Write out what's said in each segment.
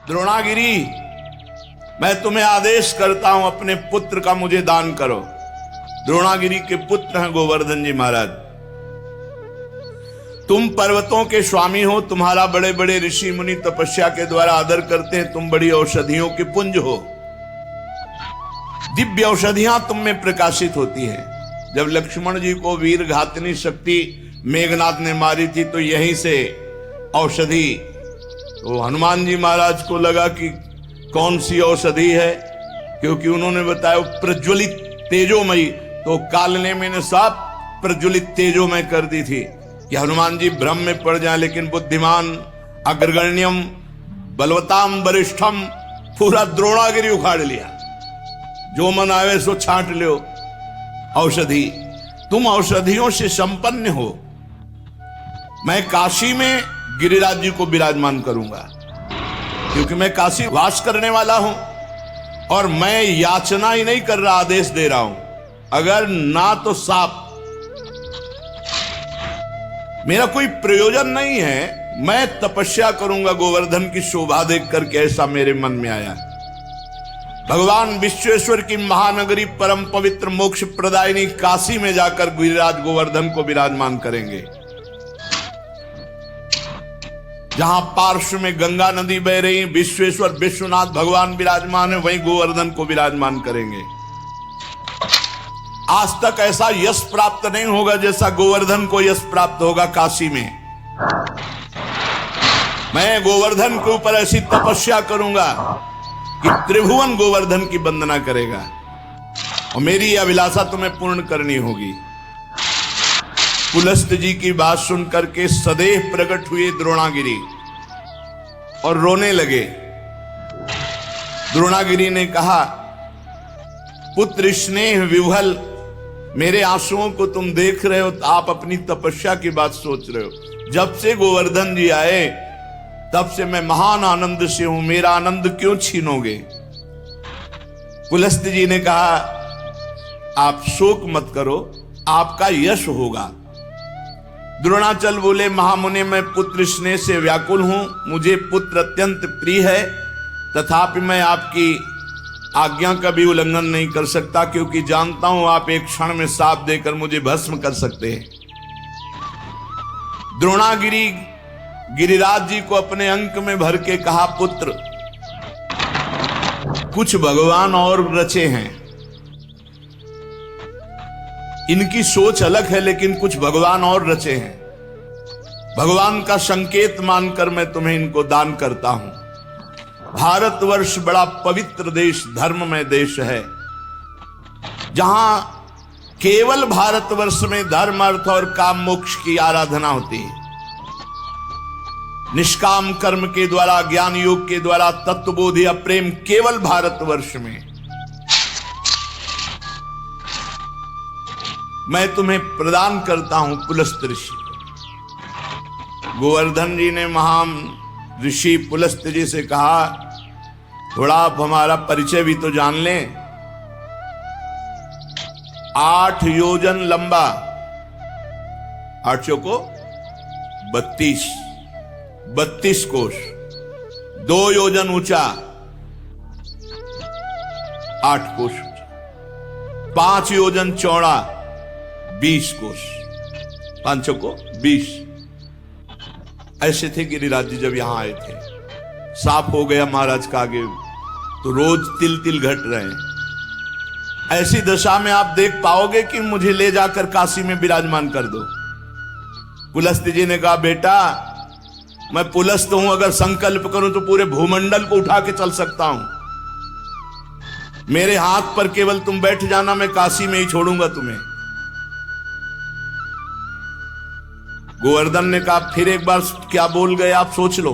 द्रोणागिरी, मैं तुम्हें आदेश करता हूं अपने पुत्र का मुझे दान करो। द्रोणागिरी के पुत्र हैं गोवर्धन जी महाराज। तुम पर्वतों के स्वामी हो, तुम्हारा बड़े बड़े ऋषि मुनि तपस्या के द्वारा आदर करते हैं, तुम बड़ी औषधियों के पुंज हो, दिव्य औषधियां तुम में प्रकाशित होती हैं। जब लक्ष्मण जी को वीर घातनी शक्ति मेघनाथ ने मारी थी तो यहीं से औषधि, तो हनुमान जी महाराज को लगा कि कौन सी औषधि है, क्योंकि उन्होंने बताया प्रज्वलित तेजोमयी, तो कालने में सब प्रज्वलित तेजोमय कर दी थी कि हनुमान जी भ्रम में पड़ जाए। लेकिन बुद्धिमान अग्रगण्यम बलवताम वरिष्ठम पूरा द्रोणागिरी उखाड़ लिया, जो मन आवे सो छांट लो औषधि। तुम औषधियों से संपन्न हो। मैं काशी में गिरिराज जी को विराजमान करूंगा, क्योंकि मैं काशी वास करने वाला हूं और मैं याचना ही नहीं कर रहा, आदेश दे रहा हूं। अगर ना तो साप, मेरा कोई प्रयोजन नहीं है, मैं तपस्या करूंगा गोवर्धन की शोभा देख करके, ऐसा मेरे मन में आया। भगवान विश्वेश्वर की महानगरी परम पवित्र मोक्ष प्रदायिनी काशी में जाकर गिरिराज गोवर्धन को विराजमान करेंगे। जहां पार्श्व में गंगा नदी बह रही, विश्वेश्वर विश्वनाथ भगवान विराजमान है, वहीं गोवर्धन को विराजमान करेंगे। आज तक ऐसा यश प्राप्त नहीं होगा जैसा गोवर्धन को यश प्राप्त होगा काशी में। मैं गोवर्धन के ऊपर ऐसी तपस्या करूंगा कि त्रिभुवन गोवर्धन की वंदना करेगा, और मेरी यह अभिलाषा तुम्हें पूर्ण करनी होगी। पुलस्त जी की बात सुनकर के सदैव प्रकट हुए द्रोणागिरी और रोने लगे। द्रोणागिरी ने कहा, पुत्र स्नेह विह्वल, मेरे आंसुओं को तुम देख रहे हो तो आप अपनी तपस्या की बात सोच रहे हो। जब से गोवर्धन जी आए तब से मैं महान आनंद से हूं, मेरा आनंद क्यों छीनोगे। पुलस्त जी ने कहा, आप शोक मत करो, आपका यश होगा। द्रोणाचल बोले, महामुनि, मैं पुत्र स्नेह से व्याकुल हूं, मुझे पुत्र अत्यंत प्रिय है, तथापि मैं आपकी आज्ञा का भी उल्लंघन नहीं कर सकता, क्योंकि जानता हूं आप एक क्षण में शाप देकर मुझे भस्म कर सकते हैं। द्रोणागिरी गिरिराज जी को अपने अंक में भर के कहा, पुत्र, कुछ भगवान और रचे हैं, इनकी सोच अलग है, लेकिन कुछ भगवान और रचे हैं। भगवान का संकेत मानकर मैं तुम्हें इनको दान करता हूं। भारतवर्ष बड़ा पवित्र देश, धर्ममय देश है, जहां केवल भारतवर्ष में धर्म, अर्थ और काम मोक्ष की आराधना होती है। निष्काम कर्म के द्वारा, ज्ञान योग के द्वारा तत्वबोध या प्रेम केवल भारतवर्ष में। मैं तुम्हें प्रदान करता हूं पुलस्त ऋषि। गोवर्धन जी ने महान ऋषि पुलस्त जी से कहा, थोड़ा आप हमारा परिचय भी तो जान लें। 8 योजन लंबा, 8 चौको 32 कोश, 2 योजन ऊंचा, 8 कोश, 5 योजन चौड़ा, 20 कोश, 5 चौको 20। ऐसे थे गिरिराज जी जब यहां आए थे। साफ हो गया महाराज का आगे, तो रोज तिल तिल घट रहे हैं। ऐसी दशा में आप देख पाओगे कि मुझे ले जाकर काशी में विराजमान कर दो। पुलस्त जी ने कहा, बेटा, मैं पुलस्त हूं, अगर संकल्प करूं तो पूरे भूमंडल को उठा के चल सकता हूं। मेरे हाथ पर केवल तुम बैठ जाना, मैं काशी में ही छोड़ूंगा तुम्हें। गोवर्धन ने कहा, फिर एक बार क्या बोल गए आप, सोच लो।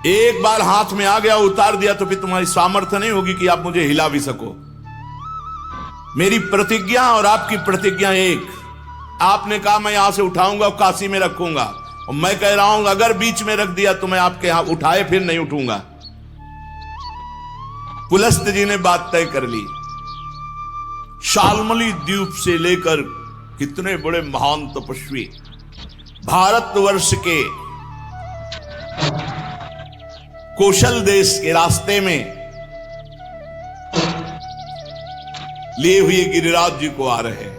एक बार हाथ में आ गया, उतार दिया, तो फिर तुम्हारी सामर्थ्य नहीं होगी कि आप मुझे हिला भी सको। मेरी प्रतिज्ञा और आपकी प्रतिज्ञा एक। आपने कहा मैं यहां से उठाऊंगा और काशी में रखूंगा, और मैं कह रहा हूं अगर बीच में रख दिया तो मैं आपके यहां उठाए फिर नहीं उठूंगा। पुलस्त जी ने बात तय कर ली। शाल्मली द्वीप से लेकर कितने बड़े महान तपस्वी भारतवर्ष के कौशल देश के रास्ते में लिए हुए गिरिराज जी को आ रहे हैं।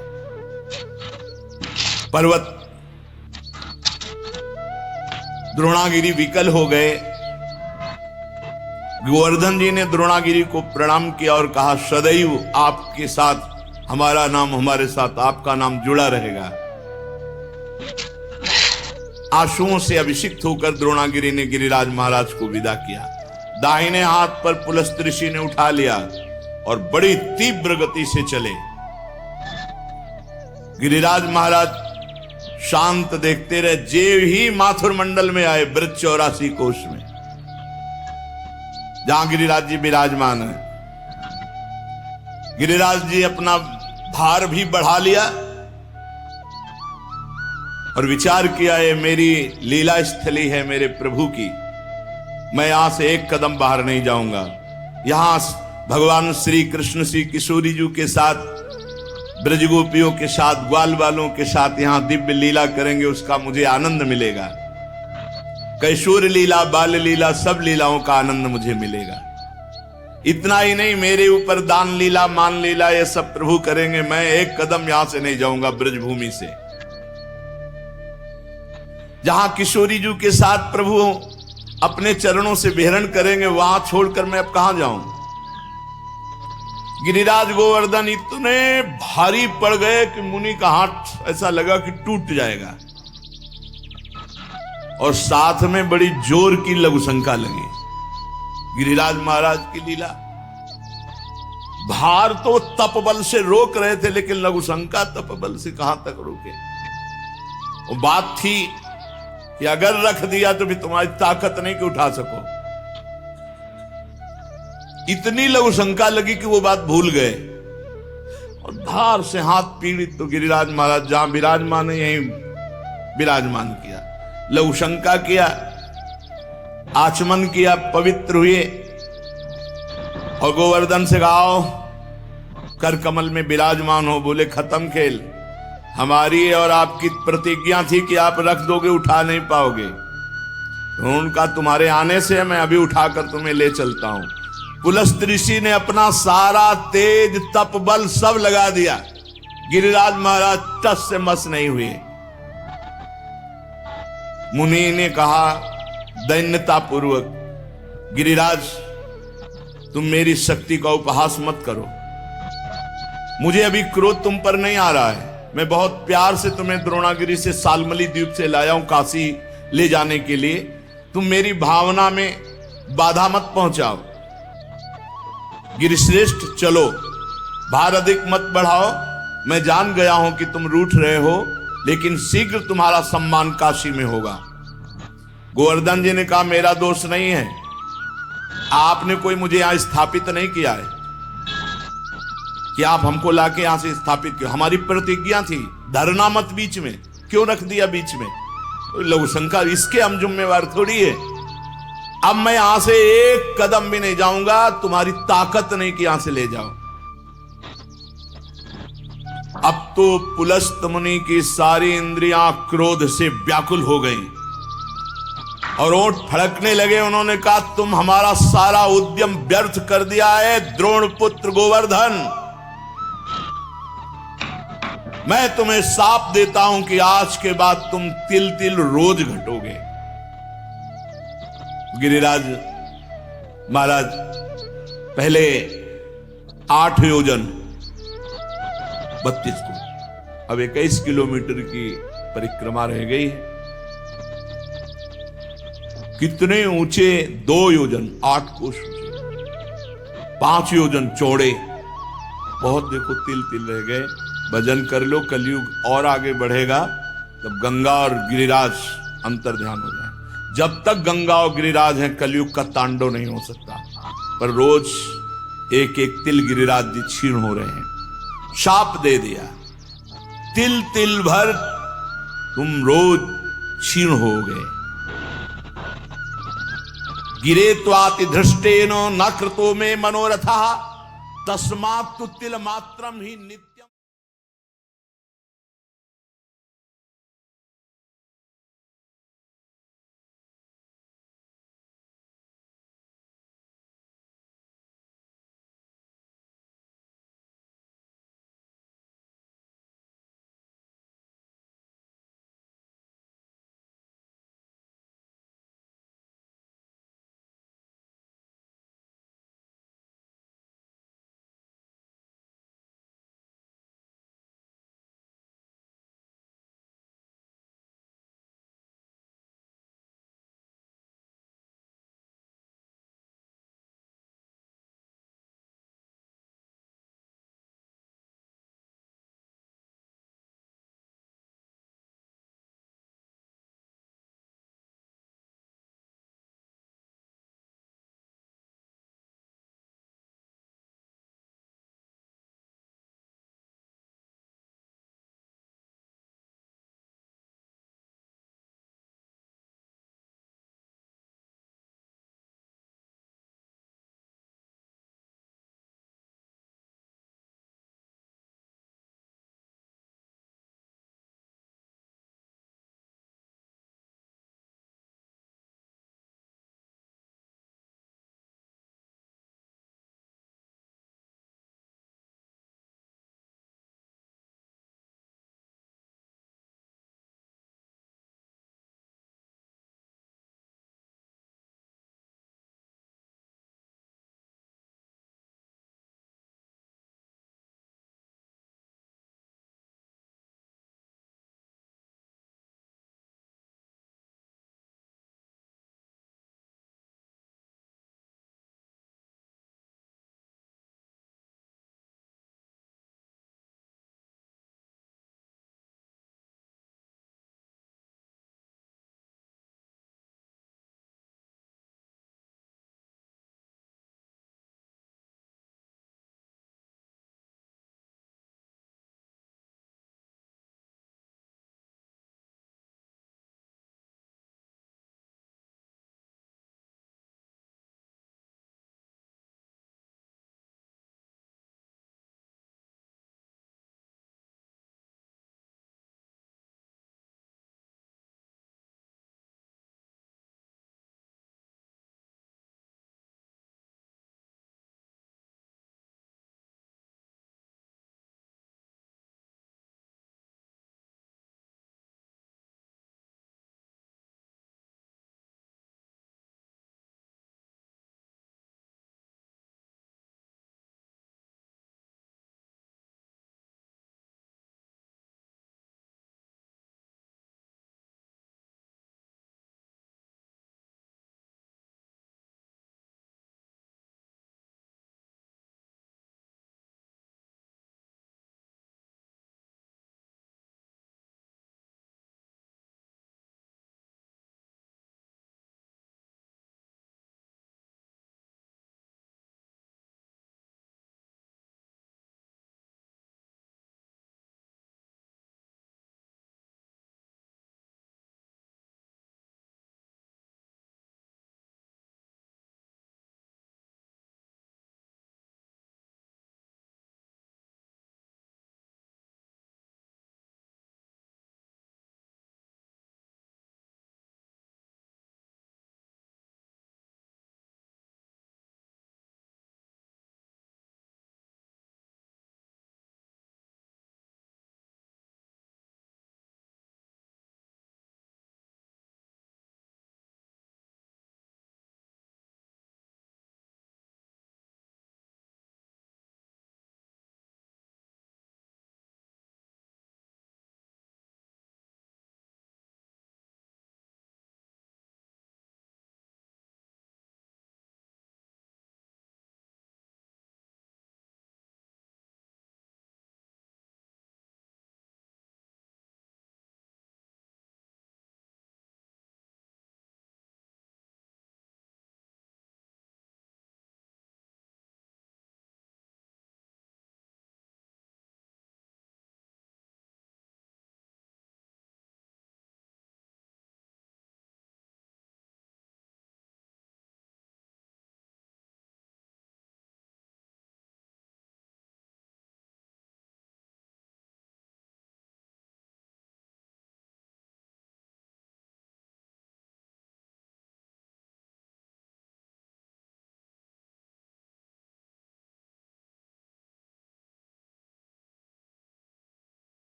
पर्वत द्रोणागिरी विकल हो गए। गोवर्धन जी ने द्रोणागिरी को प्रणाम किया और कहा, सदैव आपके साथ हमारा नाम, हमारे साथ आपका नाम जुड़ा रहेगा। आंसुओं से अभिषिक्त होकर द्रोणागिरी ने गिरिराज महाराज को विदा किया। दाहिने हाथ पर पुलस्त्य ऋषि ने उठा लिया और बड़ी तीव्र गति से चले। गिरिराज महाराज शांत देखते रहे। जेव ही माथुर मंडल में आए, ब्रज 84 कोष में, जहां गिरिराज जी विराजमान है। गिरिराज जी अपना भार भी बढ़ा लिया और विचार किया, ये मेरी लीला स्थली है मेरे प्रभु की, मैं यहां से एक कदम बाहर नहीं जाऊंगा। यहां भगवान श्री कृष्ण श्री किशोरी जी के साथ, ब्रजगोपियों के साथ, ग्वाल वालों के साथ यहां दिव्य लीला करेंगे, उसका मुझे आनंद मिलेगा। कैशोर लीला, बाल लीला, सब लीलाओं का आनंद मुझे मिलेगा। इतना ही नहीं, मेरे ऊपर दान लीला, मान लीला, ये सब प्रभु करेंगे। मैं एक कदम यहां से नहीं जाऊंगा ब्रजभूमि से। जहां किशोरी जी के साथ प्रभु अपने चरणों से विहरण करेंगे, वहां छोड़कर मैं अब कहां जाऊं। गिरिराज गोवर्धन इतने भारी पड़ गए कि मुनि का हाथ ऐसा लगा कि टूट जाएगा, और साथ में बड़ी जोर की लघुशंका लगी। गिरिराज महाराज की लीला, भार तो तप बल से रोक रहे थे, लेकिन लघुशंका तप बल से कहां तक रोके। वो बात थी कि अगर रख दिया तो भी तुम्हारी ताकत नहीं कि उठा सको। इतनी लघुशंका लगी कि वो बात भूल गए और भार से हाथ पीड़ित। तो गिरिराज महाराज जहां विराजमान है यहीं विराजमान किया, लघुशंका किया, आचमन किया, पवित्र हुए और गोवर्धन से गाओ, कर कमल में विराजमान हो। बोले, खत्म खेल। हमारी और आपकी प्रतिज्ञा थी कि आप रख दोगे, उठा नहीं पाओगे। उनका तुम्हारे आने से मैं अभी उठाकर तुम्हें ले चलता हूं। पुलस्त्य ऋषि ने अपना सारा तेज, तप, बल सब लगा दिया। गिरिराज महाराज टस से मस नहीं हुए। मुनि ने कहा दैन्यता पूर्वक, गिरिराज तुम मेरी शक्ति का उपहास मत करो। मुझे अभी क्रोध तुम पर नहीं आ रहा है। मैं बहुत प्यार से तुम्हें द्रोणागिरी से, सालमली द्वीप से लाया हूं काशी ले जाने के लिए। तुम मेरी भावना में बाधा मत पहुंचाओ। गिरिश्रेष्ठ चलो, भार अधिक मत बढ़ाओ। मैं जान गया हूं कि तुम रूठ रहे हो, लेकिन शीघ्र तुम्हारा सम्मान काशी में होगा। गोवर्धन जी ने कहा, मेरा दोष नहीं है, आपने कोई मुझे यहां स्थापित नहीं किया है कि आप हमको लाके यहां से स्थापित किया। हमारी प्रतिज्ञा थी, धरना मत बीच में, क्यों रख दिया बीच में। लघुशंका, इसके हम जिम्मेवार थोड़ी है। अब मैं यहां से एक कदम भी नहीं जाऊंगा, तुम्हारी ताकत नहीं कि यहां से ले जाओ। अब तो पुलस्त मुनि की सारी इंद्रियां क्रोध से व्याकुल हो गईं और ओंठ फड़कने लगे। उन्होंने कहा, तुम हमारा सारा उद्यम व्यर्थ कर दिया है द्रोण पुत्र गोवर्धन। मैं तुम्हें शाप देता हूं कि आज के बाद तुम तिल तिल रोज घटोगे। गिरिराज महाराज पहले 8 योजन 32 को, अब 21 किलोमीटर की परिक्रमा रह गई है। कितने ऊंचे, 2 योजन 8 कोस ऊंचे, 5 योजन चौड़े, बहुत देखो तिल तिल रह गए। भजन कर लो, कलयुग और आगे बढ़ेगा, तब गंगा और गिरिराज अंतर ध्यान हो जाए। जब तक गंगा और गिरिराज हैं, कलयुग का तांडव नहीं हो सकता। पर रोज एक एक तिल गिरिराज जी क्षीण हो रहे हैं। शाप दे दिया, तिल तिल भर तुम रोज क्षीण हो गए। गिरे त्वाति धृष्टेन न कृतो में मनोरथा, तस्मात् तु तिल मात्रम ही नित्य।